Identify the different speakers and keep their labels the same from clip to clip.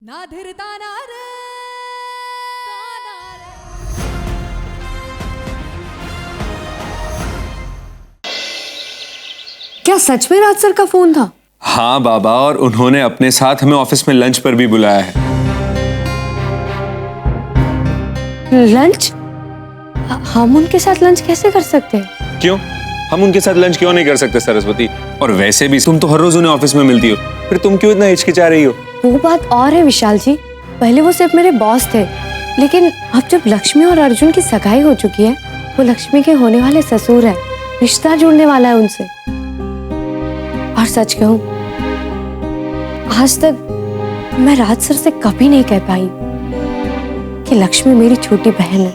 Speaker 1: ना धीरता ना रे
Speaker 2: क्या सच में राज सर का फोन था?
Speaker 3: हाँ बाबा, और उन्होंने अपने साथ हमें ऑफिस में लंच पर भी बुलाया है।
Speaker 2: लंच? हम उनके साथ लंच कैसे कर सकते हैं?
Speaker 3: क्यों? हम उनके साथ लंच क्यों नहीं कर सकते सरस्वती? और वैसे भी तुम तो हर रोज उन्हें ऑफिस में मिलती हो, फिर तुम क्यों इतना हिचकिचा रही हो?
Speaker 2: वो बात और है विशाल जी, पहले वो सिर्फ मेरे बॉस थे, लेकिन अब जब लक्ष्मी और अर्जुन की सगाई हो चुकी है, वो लक्ष्मी के होने वाले ससुर है, रिश्ता जुड़ने वाला है उनसे। और सच कहूं, आज तक मैं राज सर से कभी नहीं कह पाई कि लक्ष्मी मेरी छोटी बहन है।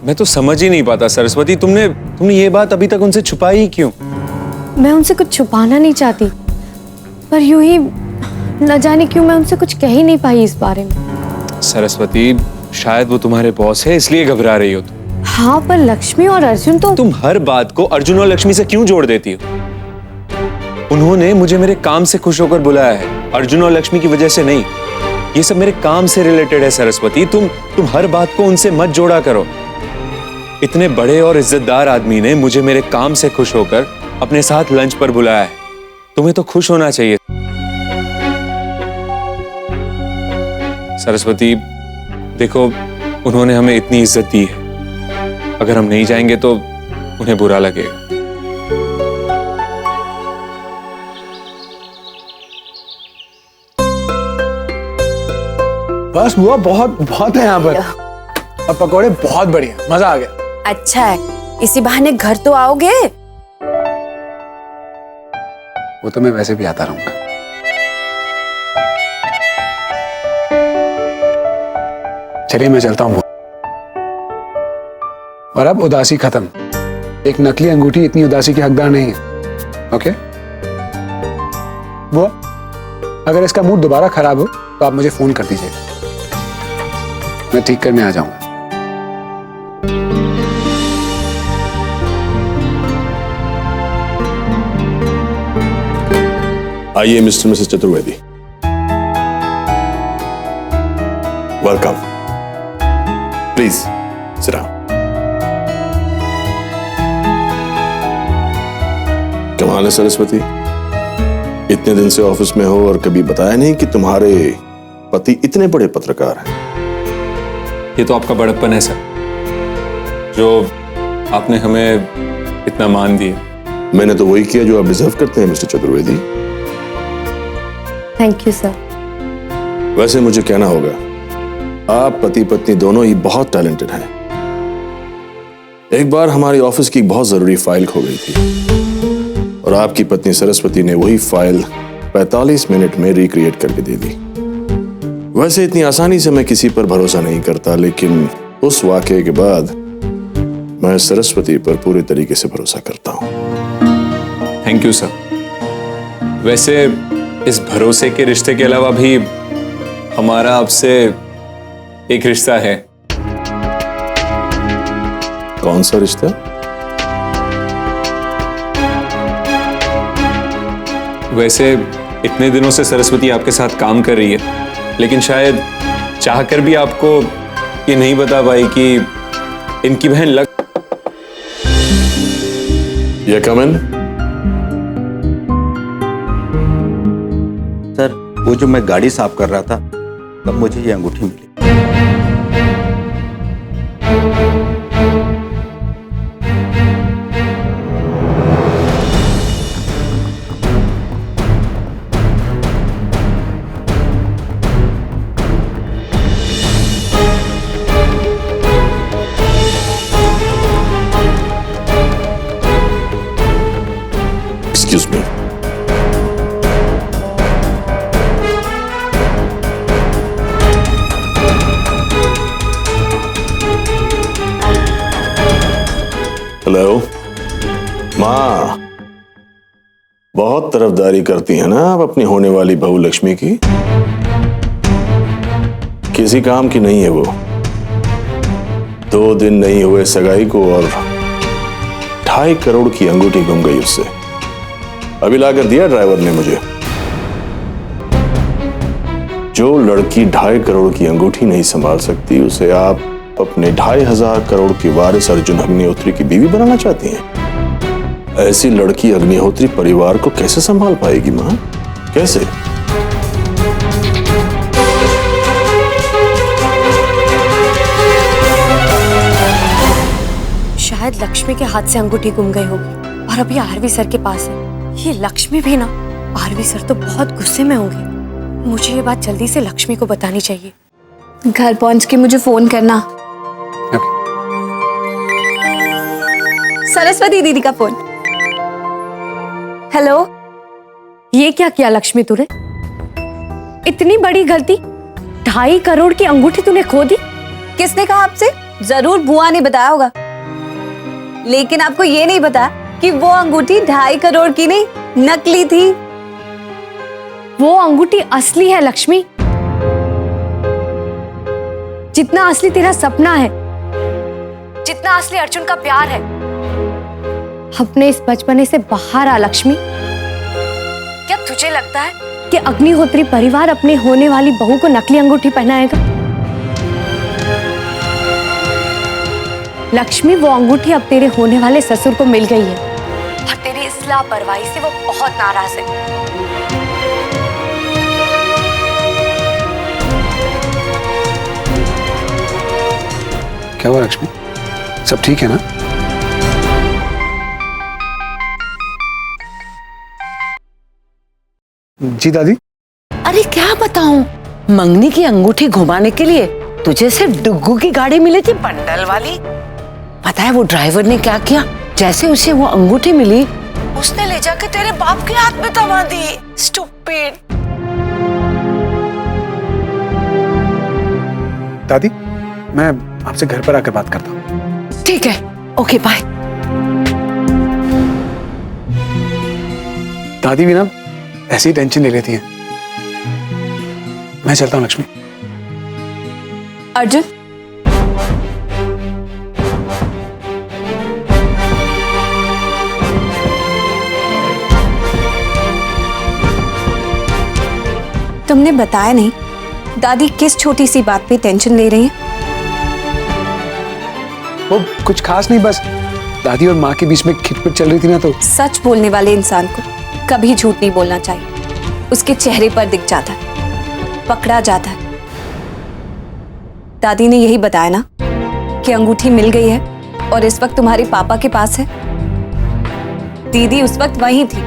Speaker 3: मैं तो समझ ही नहीं पाता सरस्वती, तुमने ये बात अभी तक उनसे छुपाई ही क्यों?
Speaker 2: मैं उनसे कुछ छुपाना नहीं चाहती, पर यूं ही न जाने क्यों मैं उनसे कुछ कह ही नहीं पाई इस बारे में।
Speaker 3: सरस्वती, शायद वो तुम्हारे बॉस है इसलिए घबरा रही हो तुम।
Speaker 2: हाँ, पर लक्ष्मी और अर्जुन तो...
Speaker 3: तुम हर बात को अर्जुन और लक्ष्मी से क्यों जोड़ देती हो? उन्होंने मुझे मेरे काम से खुश होकर बुलाया है, अर्जुन और लक्ष्मी की वजह से नहीं। ये सब मेरे काम से रिलेटेड है सरस्वती, तुम हर बात को उनसे मत जोड़ा करो। इतने बड़े और इज्जतदार आदमी ने मुझे मेरे काम से खुश होकर अपने साथ लंच पर बुलाया है, तुम्हें तो खुश होना चाहिए। सरस्वती देखो, उन्होंने हमें इतनी इज्जत दी है, अगर हम नहीं जाएंगे तो उन्हें बुरा लगेगा।
Speaker 4: बस बुआ बहुत बहुत है यहाँ पर, और पकौड़े बहुत बढ़िया, मजा आ गया।
Speaker 5: अच्छा है, इसी बहाने घर तो आओगे।
Speaker 4: वो तो मैं वैसे भी आता रहूंगा। चलिए मैं चलता हूँ। और अब उदासी खत्म। एक नकली अंगूठी इतनी उदासी की हकदार नहीं है। ओके बुआ, अगर इसका मूड दोबारा खराब हो तो आप मुझे फोन कर दीजिए, मैं ठीक करने आ जाऊंगा।
Speaker 6: आइए mister Mrs Chaturvedi, welcome, please sit down. कमाल है सरस्वती, इतने दिन से ऑफिस में हो और कभी बताया नहीं कि तुम्हारे पति इतने बड़े पत्रकार हैं।
Speaker 3: ये तो आपका बड़प्पन है सर, जो आपने हमें इतना मान दिया।
Speaker 6: मैंने तो वही किया जो आप डिजर्व करते हैं mister Chaturvedi.
Speaker 2: Thank you sir.
Speaker 6: वैसे मुझे कहना होगा, आप पति पत्नी दोनों ही बहुत टैलेंटेड हैं। एक बार हमारी ऑफिस की बहुत जरूरी फाइल खो गई थी और आपकी पत्नी सरस्वती ने वही फाइल 45 मिनट में रिक्रिएट करके दे दी। वैसे इतनी आसानी से मैं किसी पर भरोसा नहीं करता, लेकिन उस वाकये के बाद मैं सरस्वती पर पूरे तरीके से भरोसा करता हूं।
Speaker 3: Thank you sir. वैसे इस भरोसे के रिश्ते के अलावा भी हमारा आपसे एक रिश्ता है।
Speaker 6: कौन सा रिश्ता?
Speaker 3: वैसे इतने दिनों से सरस्वती आपके साथ काम कर रही है, लेकिन शायद चाहकर भी आपको ये नहीं बता पाई कि इनकी बहन
Speaker 6: ये कमेंट।
Speaker 7: सर, वो जो मैं गाड़ी साफ कर रहा था तब मुझे ये अंगूठी मिली।
Speaker 6: Excuse me. हेलो माँ, बहुत तरफदारी करती है ना आप अपनी होने वाली बहू लक्ष्मी की। किसी काम की नहीं है वो। 2 दिन नहीं हुए सगाई को और 2.5 करोड़ की अंगूठी गुम गई उससे। अभी लाकर दिया ड्राइवर ने मुझे। जो लड़की 2.5 करोड़ की अंगूठी नहीं संभाल सकती उसे आप अपने 2.5 करोड़ की वारिस अर्जुन अग्निहोत्री की बीवी बनाना चाहती हैं? ऐसी लड़की अग्निहोत्री परिवार को कैसे संभाल पाएगी मां? कैसे?
Speaker 2: शायद लक्ष्मी के हाथ से अंगूठी गुम गई होगी और अभी आरवी सर के पास है। ये लक्ष्मी भी ना, आरवी सर तो बहुत गुस्से में होंगे। मुझे ये बात जल्दी से लक्ष्मी को बतानी चाहिए।
Speaker 5: घर पहुंच के मुझे फोन करना। सरस्वती दीदी का फोन। हेलो।
Speaker 2: ये क्या किया लक्ष्मी तूने? इतनी बड़ी गलती, 2.5 करोड़ की अंगूठी तूने खो दी।
Speaker 5: किसने कहा आपसे? जरूर बुआ ने बताया होगा, लेकिन आपको ये नहीं पता कि वो अंगूठी 2.5 करोड़ की नहीं, नकली थी।
Speaker 2: वो अंगूठी असली है लक्ष्मी, जितना असली तेरा सपना है, जितना असली अर्जुन का प्यार है। अपने इस बचपने से बाहर आ लक्ष्मी। क्या तुझे लगता है कि अग्निहोत्री परिवार अपने होने वाली बहू को नकली अंगूठी पहनाएगा? लक्ष्मी, वो अंगूठी अब तेरे होने वाले ससुर को मिल गई है और तेरी इस लापरवाही से वो बहुत नाराज है।
Speaker 4: क्या हुआ लक्ष्मी? सब ठीक है ना? जी दादी।
Speaker 1: अरे क्या बताऊं, मंगनी की अंगूठी घुमाने के लिए तुझे सिर्फ डुग्गू की गाड़ी मिली थी, बंडल वाली। पता है वो ड्राइवर ने क्या किया? जैसे उसे वो अंगूठी मिली, उसने ले जाकर तेरे बाप के हाथ में थमा दी। स्टूपिड।
Speaker 4: दादी, मैं आपसे घर पर आकर बात करता हूँ।
Speaker 1: ठीक है, ओके बाय।
Speaker 4: दादी भी ना ऐसी टेंशन ले लेती हैं। मैं चलता हूँ लक्ष्मी।
Speaker 5: अर्जुन, तुमने बताया नहीं दादी किस छोटी सी बात पे टेंशन ले रही है?
Speaker 4: वो कुछ खास नहीं, बस दादी और माँ के बीच में खिटपिट चल रही थी ना, तो
Speaker 5: सच बोलने वाले इंसान को कभी झूठ नहीं बोलना चाहिए। उसके चेहरे पर दिख जाता है, पकड़ा जाता है। दादी ने यही बताया ना कि अंगूठी मिल गई है और इस वक्त तुम्हारे पापा के पास है। दीदी उस वक्त वहीं थी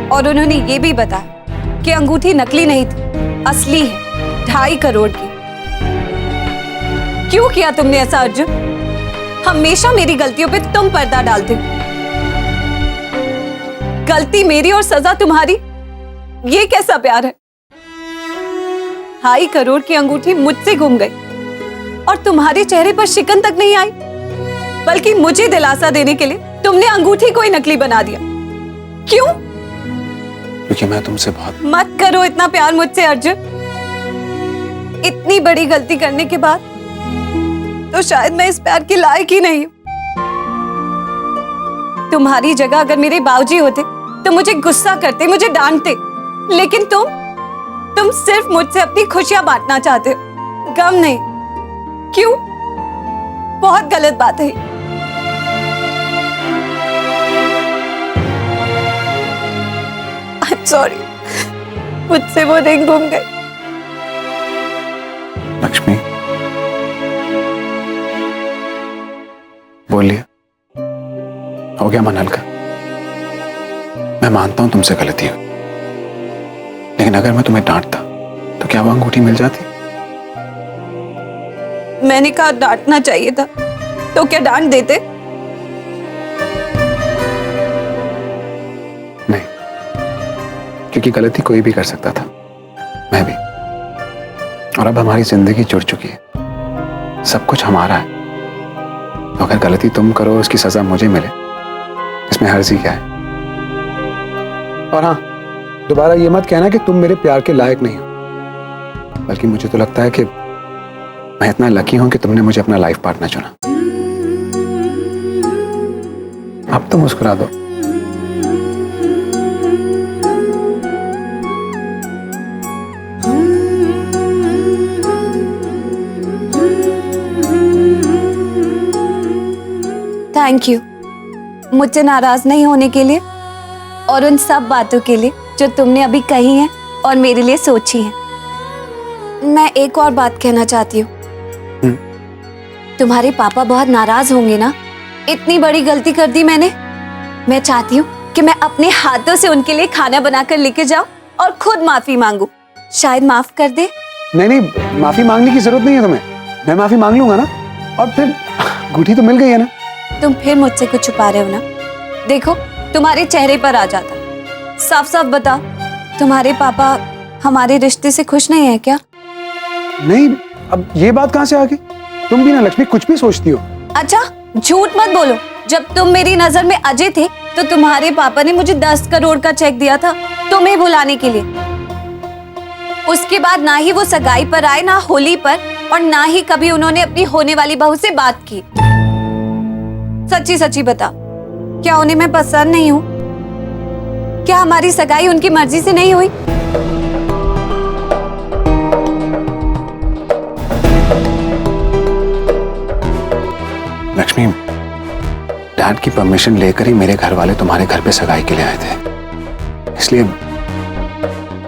Speaker 5: और उन्होंने ये भी बताया कि अंगूठी नकली नहीं थी, असली है, 2.5 करोड़ की। क्यों किया तुमने ऐसा अर्जुन? हमेशा मेरी गलतियों पे तुम पर्दा डालते हो। गलती मेरी और सजा तुम्हारी, ये कैसा प्यार है? 2.5 करोड़ की अंगूठी मुझसे गुम गई और तुम्हारे चेहरे पर शिकन तक नहीं आई, बल्कि मुझे दिलासा देने के लिए तुमने अंगूठी को ही नकली बना दिया। क्यों?
Speaker 4: क्योंकि मैं तुमसे बहुत।
Speaker 5: मत करो इतना प्यार मुझसे अर्जुन। इतनी बड़ी गलती करने के बाद तो शायद मैं इस प्यार की लायक ही नहीं हूं। तुम्हारी जगह अगर मेरे बाबूजी होते तो मुझे गुस्सा करते, मुझे डांटते, लेकिन तुम सिर्फ मुझसे अपनी खुशियां बांटना चाहते हो, गम नहीं। क्यों? बहुत गलत बात है। I'm sorry, मुझसे वो रिंग गुम गई।
Speaker 4: लक्ष्मी, बोलिए, हो गया मन हल्का? मैं मानता हूं तुमसे गलती हुई, लेकिन अगर मैं तुम्हें डांटता तो क्या वो अंगूठी मिल जाती?
Speaker 5: मैंने कहा डांटना चाहिए था, तो क्या डांट देते?
Speaker 4: नहीं, क्योंकि गलती कोई भी कर सकता था, मैं भी। और अब हमारी जिंदगी जुड़ चुकी है, सब कुछ हमारा है। तो अगर गलती तुम करो, उसकी सजा मुझे मिले, इसमें हर्जी क्या है? और हाँ, दोबारा ये मत कहना कि तुम मेरे प्यार के लायक नहीं हो, बल्कि मुझे तो लगता है कि मैं इतना लकी हूं कि तुमने मुझे अपना लाइफ पार्टनर चुना। अब तो मुस्कुरा दो।
Speaker 5: थैंक यू मुझसे नाराज नहीं होने के लिए और उन सब बातों के लिए जो तुमने अभी कही हैं और मेरे लिए सोची हैं। मैं एक और बात कहना चाहती हूँ। तुम्हारे पापा बहुत नाराज होंगे ना, इतनी बड़ी गलती कर दी मैंने। मैं चाहती हूँ कि मैं अपने हाथों से उनके लिए खाना बनाकर लेके जाऊं और खुद माफी मांगू। शायद माफ कर दे।
Speaker 4: नहीं नहीं, माफी मांगने की जरूरत नहीं है तुम्हें, मैं माफी मांग लूंगा ना, और फिर अंगूठी तो मिल गई है ना।
Speaker 5: तुम फिर मुझसे कुछ छुपा रहे हो ना? देखो तुम्हारे चेहरे पर आ जाता। साफ साफ बताओ, तुम्हारे पापा हमारे रिश्ते से खुश नहीं है क्या?
Speaker 4: नहीं, अब ये बात कहाँ से आ गई? तुम भी ना लक्ष्मी कुछ भी सोचती हो।
Speaker 5: अच्छा झूठ मत बोलो। जब तुम मेरी नजर में अजय थे तो तुम्हारे पापा ने मुझे 10 करोड़ का चेक दिया था तुम्हें बुलाने के लिए। उसके बाद ना ही वो सगाई पर आए, ना होली पर, और ना ही कभी उन्होंने अपनी होने वाली बहू से बात की। सच्ची सच्ची बता, क्या उन्हें मैं पसंद नहीं हूँ? क्या हमारी सगाई उनकी मर्जी से नहीं हुई?
Speaker 4: लक्ष्मी, डैड की परमिशन लेकर ही मेरे घर वाले तुम्हारे घर पे सगाई के लिए आए थे, इसलिए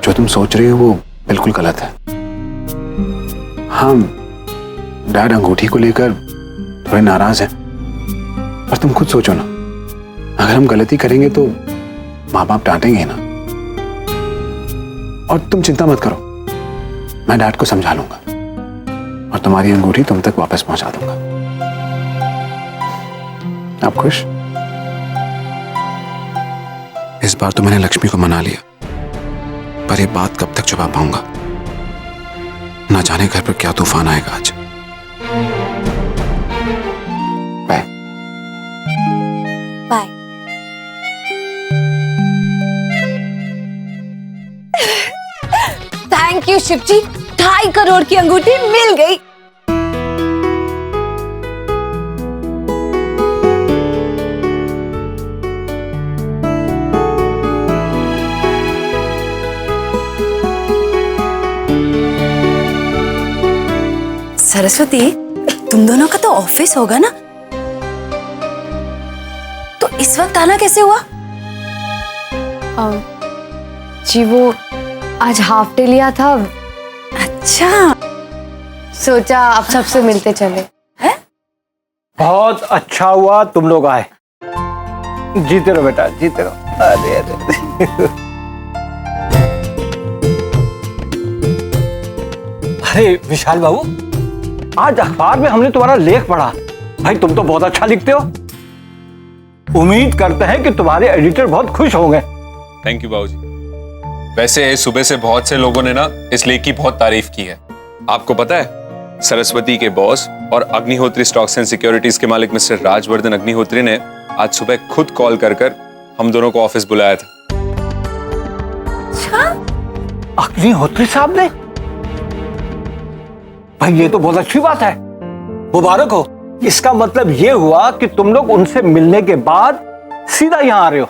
Speaker 4: जो तुम सोच रही हो वो बिल्कुल गलत है। हाँ, डैड अंगूठी को लेकर थोड़े नाराज हैं, पर तुम खुद सोचो ना, अगर हम गलती करेंगे तो माँ बाप डांटेंगे ना। और तुम चिंता मत करो, मैं डैड को समझा लूंगा और तुम्हारी अंगूठी तुम तक वापस पहुंचा दूंगा। आप खुश? इस बार तो मैंने लक्ष्मी को मना लिया, पर ये बात कब तक छुपा पाऊंगा? ना जाने घर पर क्या तूफान आएगा आज। Bye.
Speaker 5: Bye. Thank you Shiv ji, 2.5 crore की अंगूठी मिल गई।
Speaker 8: सरस्वती, तुम दोनों का तो ऑफिस होगा ना, तो इस वक्त आना कैसे हुआ?
Speaker 2: जी वो आज हाफ डे लिया था,
Speaker 8: अच्छा,
Speaker 2: सोचा आप सबसे मिलते चले।
Speaker 9: बहुत अच्छा हुआ तुम लोग आए। जीते रहो बेटा, जीते रहो। अरे अरे अरे विशाल बाबू, आज अखबार में हमने तुम्हारा लेख पढ़ा। भाई तुम तो बहुत अच्छा लिखते हो। उम्मीद करते हैं कि तुम्हारे एडिटर बहुत खुश होंगे।
Speaker 3: थैंक यू बाबूजी। वैसे सुबह से बहुत से लोगों ने ना इस लेख की बहुत तारीफ की है। आपको पता है, सरस्वती के बॉस और अग्निहोत्री स्टॉक्स एंड सिक्योरिटीज के मालिक मिस्टर राजवर्धन अग्निहोत्री ने आज सुबह खुद कॉल कर हम दोनों को ऑफिस बुलाया था।
Speaker 9: अग्निहोत्री साहब ने? भाई ये तो बहुत अच्छी बात है, मुबारक हो। इसका मतलब ये हुआ कि तुम लोग उनसे मिलने के बाद सीधा यहां आ रहे हो।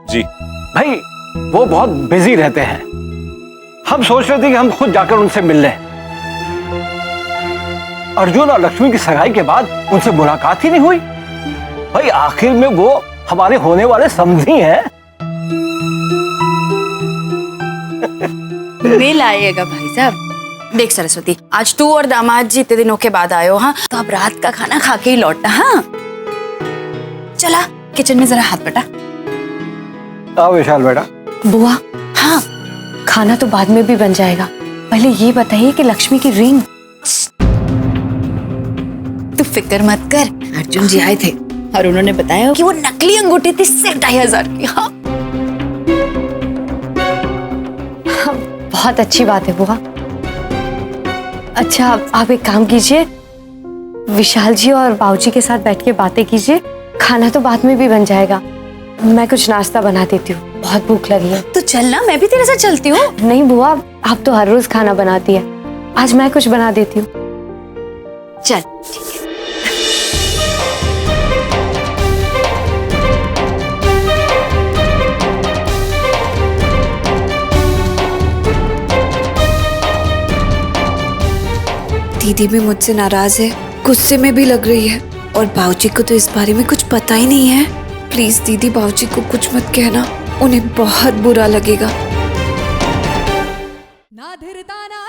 Speaker 3: जी
Speaker 9: भाई वो बहुत बिजी रहते हैं, हम सोच रहे थे कि हम खुद जाकर उनसे मिल लें। अर्जुन और लक्ष्मी की सगाई के बाद उनसे मुलाकात ही नहीं हुई। भाई आखिर में वो हमारे होने वाले समधी हैं।
Speaker 8: मिल आइएगा भाई साहब। देख सरस्वती, आज तू और दामाद जी इतने दिनों के बाद आए हो, हाँ, तो अब रात का खाना खा के ही लौटना। हाँ चला किचन में जरा हाथ बटा।
Speaker 9: आओ विशाल बेटा।
Speaker 2: बुआ,
Speaker 8: हाँ
Speaker 2: खाना तो बाद में भी बन जाएगा, पहले ये बताइए कि लक्ष्मी की रिंग।
Speaker 8: तू फिक्र मत कर, अर्जुन जी आए थे और उन्होंने बताया कि वो नकली अंगूठी थी, सिर्फ 2,500 की। हाँ
Speaker 2: बहुत अच्छी बात है बुआ। अच्छा आप एक काम कीजिए, विशाल जी और बाबूजी के साथ बैठ के बातें कीजिए, खाना तो बाद में भी बन जाएगा। मैं कुछ नाश्ता बना देती हूँ, बहुत भूख लगी है।
Speaker 8: तो चलना, मैं भी तेरे साथ चलती हूँ।
Speaker 2: नहीं बुआ, आप तो हर रोज खाना बनाती है, आज मैं कुछ बना देती हूँ।
Speaker 8: चल
Speaker 5: दीदी भी मुझसे नाराज है, गुस्से में भी लग रही है, और बाबूजी को तो इस बारे में कुछ पता ही नहीं है। प्लीज दीदी बाबूजी को कुछ मत कहना, उन्हें बहुत बुरा लगेगा।
Speaker 10: ना धीरता ना